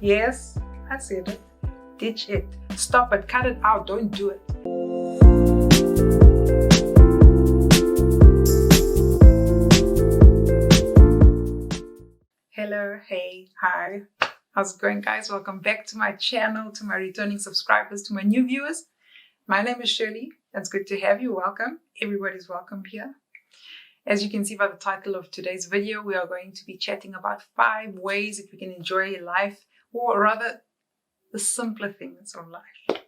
Yes, I said it. Ditch it. Stop it. Cut it out. Don't do it. Hello, hey, hi. How's it going, guys? Welcome back to my channel, to my returning subscribers, to my new viewers. My name is Shirley. It's good to have you. Welcome. Everybody's welcome here. As you can see by the title of today's video, we are going to be chatting about 5 ways that we can enjoy life, or rather, the simpler things of life.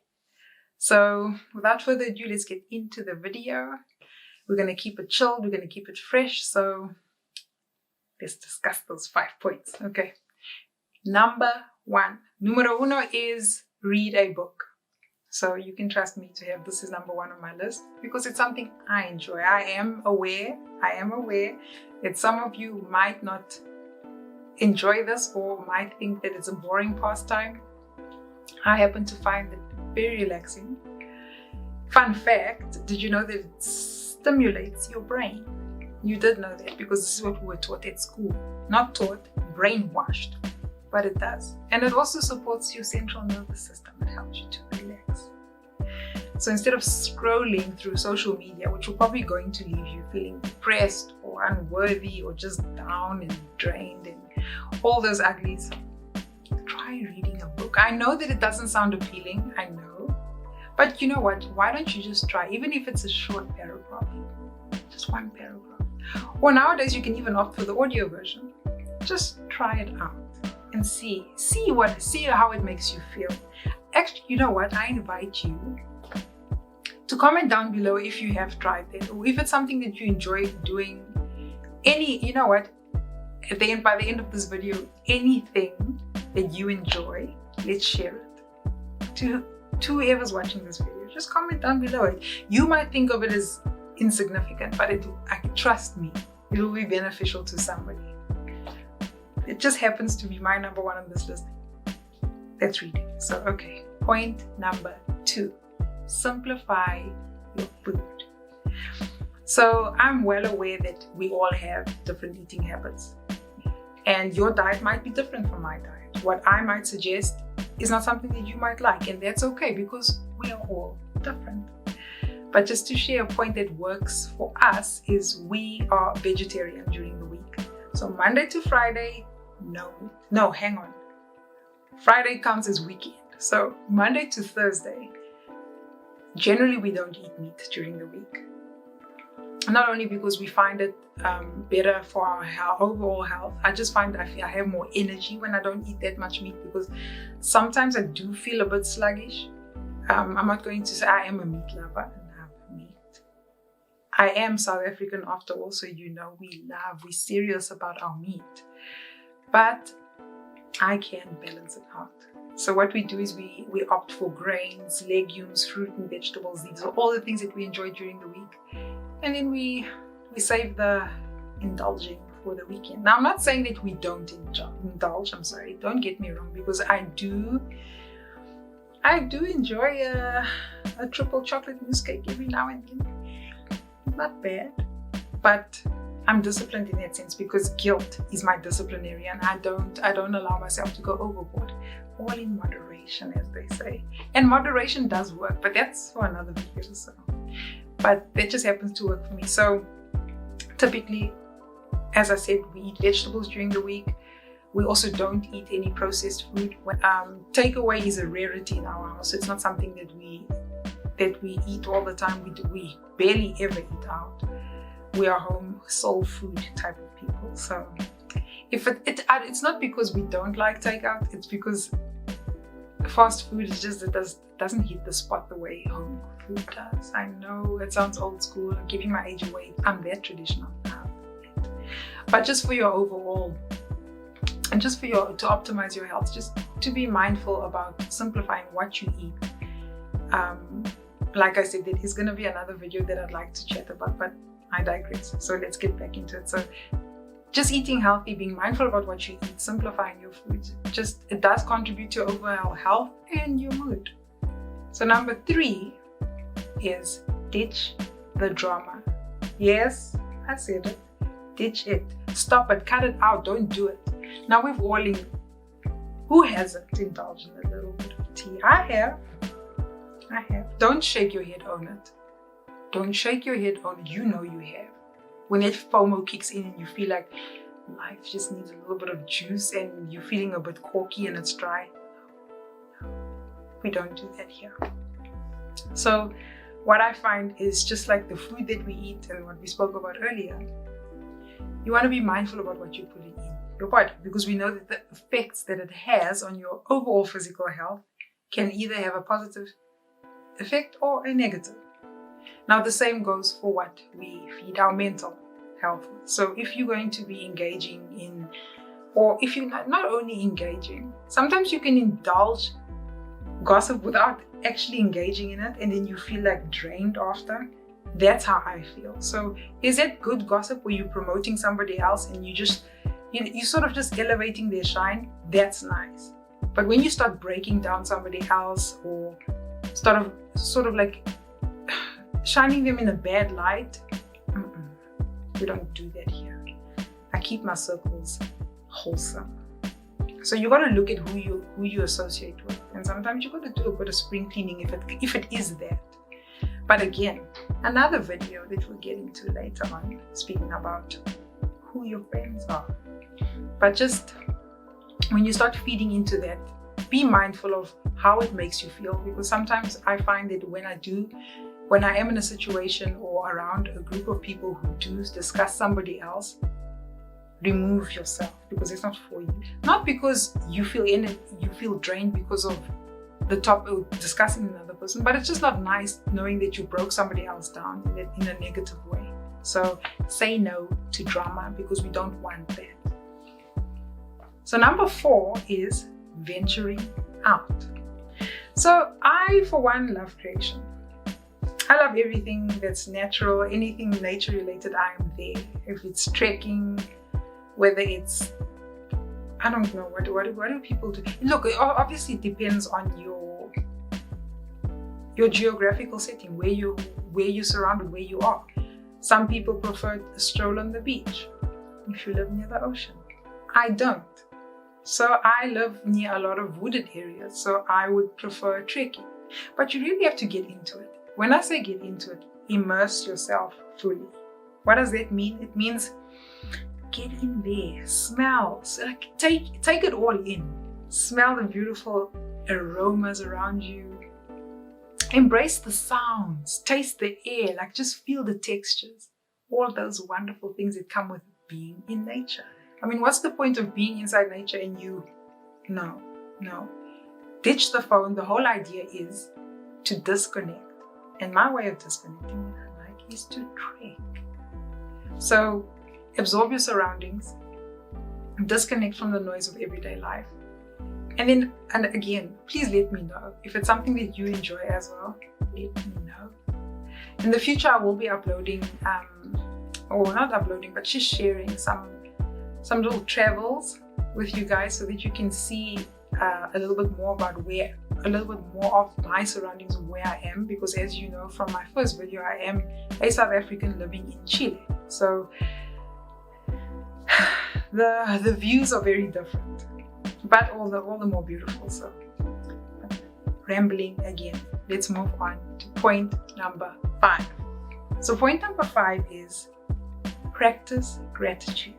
So, without further ado, let's get into the video. We're going to keep it chilled. We're going to keep it fresh. So, let's discuss those 5 points. Okay. Number 1. Numero uno is read a book. So you can trust me to have this as number 1 on my list because it's something I enjoy. I am aware that some of you might not enjoy this or might think that it's a boring pastime. I happen to find it very relaxing. Fun fact, did you know that it stimulates your brain? You did know that because this is what we were taught at school. Not taught, brainwashed. But it does. And it also supports your central nervous system. It helps you to relax. So instead of scrolling through social media, which will probably going to leave you feeling depressed or unworthy or just down and drained and all those uglies, try reading a book. I know that it doesn't sound appealing, I know. But you know what? Why don't you just try, even if it's a short paragraph, just 1 paragraph. Or nowadays you can even opt for the audio version. Just try it out and see how it makes you feel. Actually, you know what? I invite you to comment down below if you have tried it, or if it's something that you enjoy doing. You know what? By the end of this video, anything that you enjoy, let's share it to whoever's watching this video. Just comment down below it. You might think of it as insignificant, but trust me, it will be beneficial to somebody. It just happens to be my number 1 on this list. That's reading. So, okay. Point number 2. Simplify your food. So, I'm well aware that we all have different eating habits. And your diet might be different from my diet. What I might suggest is not something that you might like. And that's okay because we are all different. But just to share a point that works for us is we are vegetarian during the week. So Monday to Friday, no, hang on. Friday counts as weekend. So Monday to Thursday, generally we don't eat meat during the week. Not only because we find it better for our overall health, I just find I have more energy when I don't eat that much meat because sometimes I do feel a bit sluggish. I'm not going to say I am a meat lover. I am South African after all, so you know we're serious about our meat. But I can balance it out. So what we do is we opt for grains, legumes, fruit and vegetables. These are all the things that we enjoy during the week. And then we save the indulging for the weekend. Now I'm not saying that we don't indulge, I'm sorry, don't get me wrong, because I do enjoy a triple chocolate mousse cake every now and then. Not bad, but I'm disciplined in that sense because guilt is my disciplinary, and I don't allow myself to go overboard. All in moderation, as they say. And moderation does work, but that's for another video. So, but that just happens to work for me. So typically, as I said, we eat vegetables during the week. We also don't eat any processed food. Takeaway is a rarity in our house. It's not something that we eat all the time. We barely ever eat out. We are home soul food type of people. So if it's not because we don't like takeout, it's because fast food is just doesn't hit the spot the way home food does. I know it sounds old school, I'm giving my age away. I'm that traditional now. But just for your overall and just for to optimize your health, just to be mindful about simplifying what you eat. Like I said, there is going to be another video that I'd like to chat about, but I digress. So let's get back into it. So just eating healthy, being mindful about what you eat, simplifying your foods, it does contribute to overall health and your mood. So number 3 is ditch the drama. Yes, I said it. Ditch it. Stop it. Cut it out. Don't do it. Now we've Who hasn't indulged in a little bit of tea? I have. Don't shake your head on it. Don't shake your head on it. You know you have. When that FOMO kicks in and you feel like life just needs a little bit of juice and you're feeling a bit corky and it's dry. We don't do that here. So what I find is just like the food that we eat and what we spoke about earlier, you want to be mindful about what you're putting in your body, because we know that the effects that it has on your overall physical health can either have a positive effect or a negative. Now the same goes for what we feed our mental health with. So if you're going to be engaging in, or if you're not only engaging, sometimes you can indulge gossip without actually engaging in it, and then you feel like drained after. That's how I feel. So is it good gossip where you're promoting somebody else and you sort of just elevating their shine? That's nice. But when you start breaking down somebody else or sort of like shining them in a bad light, we don't do that here. I keep my circles wholesome. So you got to look at who you associate with, and sometimes you got to do a bit of spring cleaning if it is that. But again, another video that we'll get into later on, speaking about who your friends are. But just when you start feeding into that, be mindful of how it makes you feel, because sometimes I find that when I am in a situation or around a group of people who do discuss somebody else, remove yourself, because it's not for you. Not because you feel drained because of the topic discussing another person, but it's just not nice knowing that you broke somebody else down in a negative way. So say no to drama, because we don't want that. So number 4 is venturing out. So I, for one, love creation. I love everything that's natural, anything nature related, I'm there. If it's trekking, whether it's, I don't know, what do people do? Look, obviously it depends on your geographical setting, where you're surrounded, where you are. Some people prefer a stroll on the beach if you live near the ocean. I don't. So I live near a lot of wooded areas, so I would prefer trekking. But you really have to get into it. When I say get into it, immerse yourself fully. What does that mean? It means get in there, smell, take it all in. Smell the beautiful aromas around you. Embrace the sounds, taste the air, just feel the textures. All those wonderful things that come with being in nature. I mean, what's the point of being inside nature and no. Ditch the phone. The whole idea is to disconnect. And my way of disconnecting that I like is to trek. So absorb your surroundings, disconnect from the noise of everyday life. And again, please let me know if it's something that you enjoy as well. Let me know. In the future, I will be uploading, or not uploading, but just sharing some little travels with you guys, so that you can see a little bit more of my surroundings and where I am, because as you know from my first video, I am a South African living in Chile. So the views are very different, but all the more beautiful. So rambling again, let's move on to point number 5. So point number 5 is practice gratitude.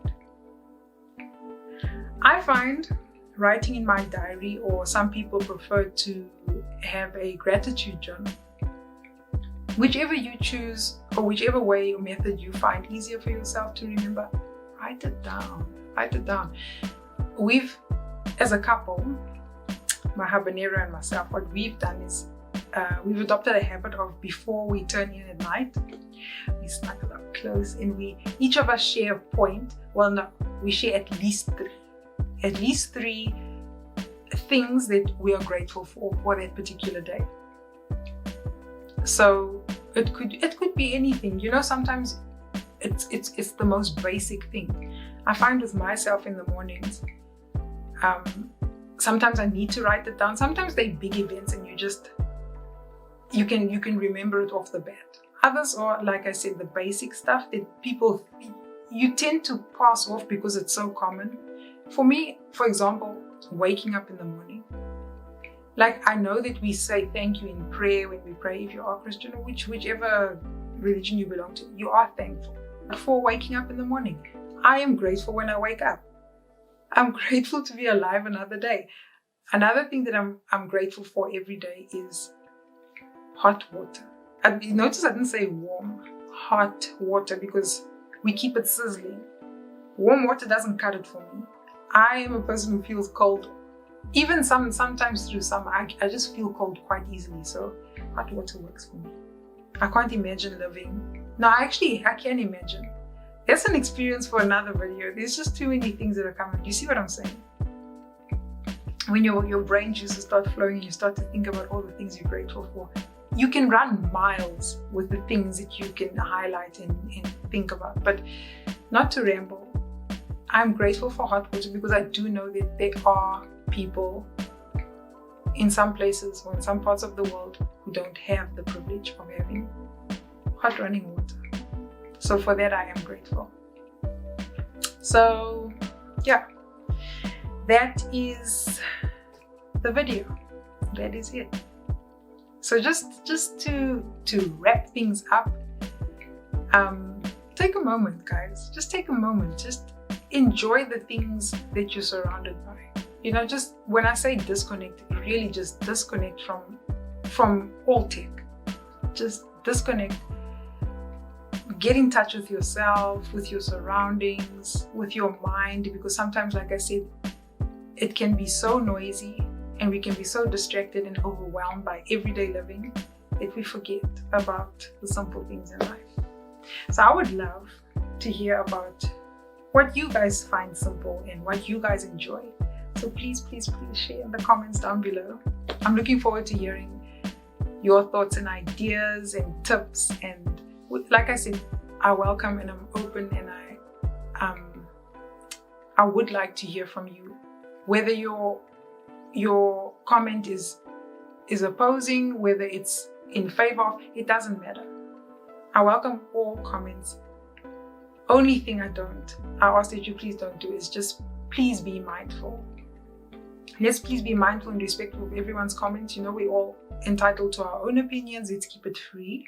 I find writing in my diary, or some people prefer to have a gratitude journal. Whichever you choose, or whichever way or method you find easier for yourself to remember, write it down. We've, as a couple, my habanero and myself, what we've done is we've adopted a habit of, before we turn in at night, we snuggle up close and each of us share a point. Well, no, we share at least 3 things that we are grateful for that particular day. So it could be anything. Sometimes it's the most basic thing. I find with myself in the mornings, sometimes I need to write it down. Sometimes they're big events and you can remember it off the bat. Others are, like I said, the basic stuff that you tend to pass off because it's so common. For me, for example, waking up in the morning. Like, I know that we say thank you in prayer when we pray. If you are Christian or whichever religion you belong to, you are thankful for waking up in the morning. I am grateful when I wake up. I'm grateful to be alive another day. Another thing that I'm grateful for every day is hot water. You notice I didn't say warm, hot water, because we keep it sizzling. Warm water doesn't cut it for me. I am a person who feels cold. Even sometimes through summer, I just feel cold quite easily. So hot water works for me. I can't imagine living. No, actually, I can imagine. That's an experience for another video. There's just too many things that are coming. Do you see what I'm saying? When your brain juices start flowing and you start to think about all the things you're grateful for, you can run miles with the things that you can highlight and think about. But not to ramble, I'm grateful for hot water because I do know that there are people in some places or in some parts of the world who don't have the privilege of having hot running water. So for that, I am grateful. So yeah, that is the video. That is it. So just to wrap things up, take a moment, guys. Just take a moment. Just enjoy the things that you're surrounded by. You know, just when I say disconnect, really just disconnect from all tech. Just disconnect. Get in touch with yourself, with your surroundings, with your mind, because sometimes, like I said, it can be so noisy and we can be so distracted and overwhelmed by everyday living that we forget about the simple things in life. So I would love to hear about what you guys find simple and what you guys enjoy. So please share in the comments down below. I'm looking forward to hearing your thoughts and ideas and tips. And like I said, I welcome and I'm open, and I would like to hear from you. Whether your comment is opposing, whether it's in favor of, it doesn't matter. I welcome all comments. Only thing I ask that you please don't do is just please be mindful. Let's please be mindful and respectful of everyone's comments. You know, we're all entitled to our own opinions. Let's keep it free.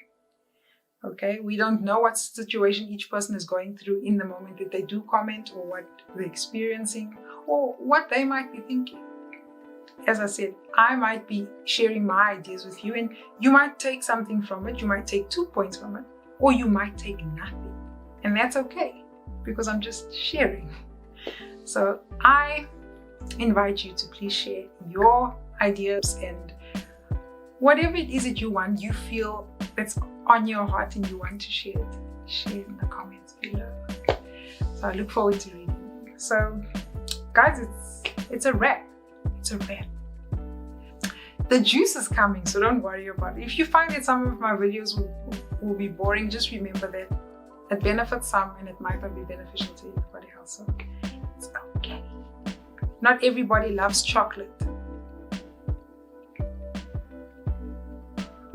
Okay, we don't know what situation each person is going through in the moment that they do comment, or what they're experiencing, or what they might be thinking. As I said, I might be sharing my ideas with you, and you might take something from it. You might take 2 points from it, or you might take nothing. And that's okay, because I'm just sharing. So I invite you to please share your ideas and whatever it is that you want, you feel that's on your heart and you want to share it in the comments below. So I look forward to reading. So guys, it's a wrap. It's a wrap. The juice is coming, so don't worry about it. If you find that some of my videos will be boring, just remember that it benefits some and it might not be beneficial to everybody else. So it's okay. Not everybody loves chocolate.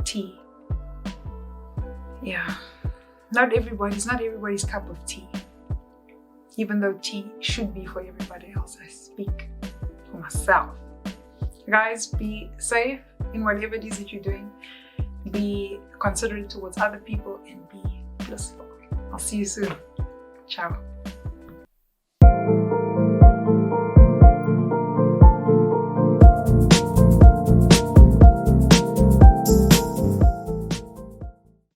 Tea. Yeah. It's not everybody's cup of tea. Even though tea should be for everybody else, I speak for myself. Guys, be safe in whatever it is that you're doing. Be considerate towards other people and be blissful. I'll see you soon. Ciao.